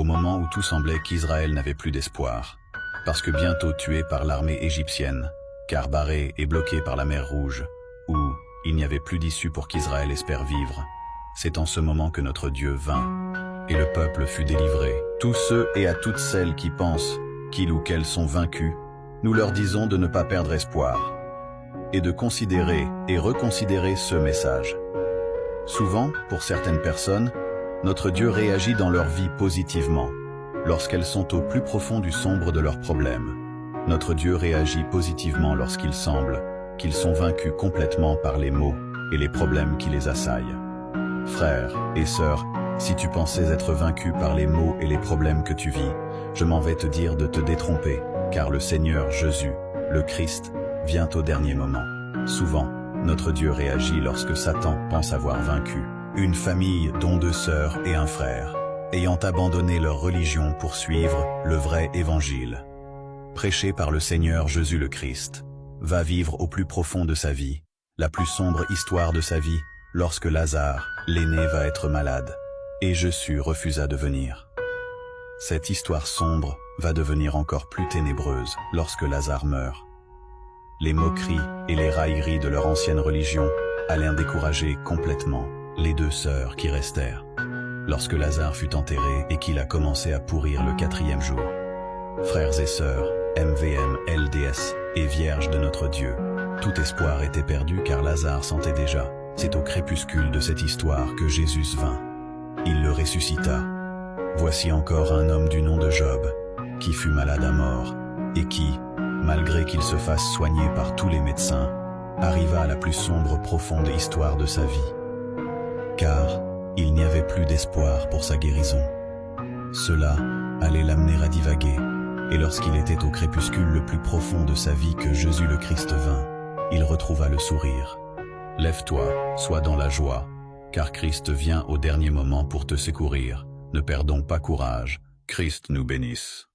au moment où tout semblait qu'Israël n'avait plus d'espoir, parce que bientôt tué par l'armée égyptienne, car barré et bloqué par la mer Rouge, où il n'y avait plus d'issue pour qu'Israël espère vivre. C'est en ce moment que notre Dieu vint, et le peuple fut délivré. Tous ceux et à toutes celles qui pensent qu'ils ou qu'elles sont vaincus, nous leur disons de ne pas perdre espoir, et de considérer et reconsidérer ce message. Souvent, pour certaines personnes, notre Dieu réagit dans leur vie positivement, lorsqu'elles sont au plus profond du sombre de leurs problèmes. Notre Dieu réagit positivement lorsqu'il semble qu'ils sont vaincus complètement par les maux et les problèmes qui les assaillent. Frères et sœurs, si tu pensais être vaincu par les maux et les problèmes que tu vis, je m'en vais te dire de te détromper, car le Seigneur Jésus, le Christ, vient au dernier moment. Souvent, notre Dieu réagit lorsque Satan pense avoir vaincu une famille dont 2 sœurs et un frère, ayant abandonné leur religion pour suivre le vrai évangile, prêché par le Seigneur Jésus le Christ, va vivre au plus profond de sa vie, la plus sombre histoire de sa vie, lorsque Lazare, l'aîné, va être malade, et Jésus refusa de venir. Cette histoire sombre va devenir encore plus ténébreuse lorsque Lazare meurt. Les moqueries et les railleries de leur ancienne religion allèrent décourager complètement les 2 sœurs qui restèrent. Lorsque Lazare fut enterré et qu'il a commencé à pourrir le 4e jour. Frères et sœurs, MVM, LDS et vierges de notre Dieu, tout espoir était perdu car Lazare sentait déjà. C'est au crépuscule de cette histoire que Jésus vint. Il le ressuscita. Voici encore un homme du nom de Job, qui fut malade à mort, et qui, malgré qu'il se fasse soigner par tous les médecins, arriva à la plus sombre profonde histoire de sa vie. Car il n'y avait plus d'espoir pour sa guérison. Cela allait l'amener à divaguer, et lorsqu'il était au crépuscule le plus profond de sa vie que Jésus le Christ vint, il retrouva le sourire. Lève-toi, sois dans la joie, car Christ vient au dernier moment pour te secourir. Ne perdons pas courage, Christ nous bénisse.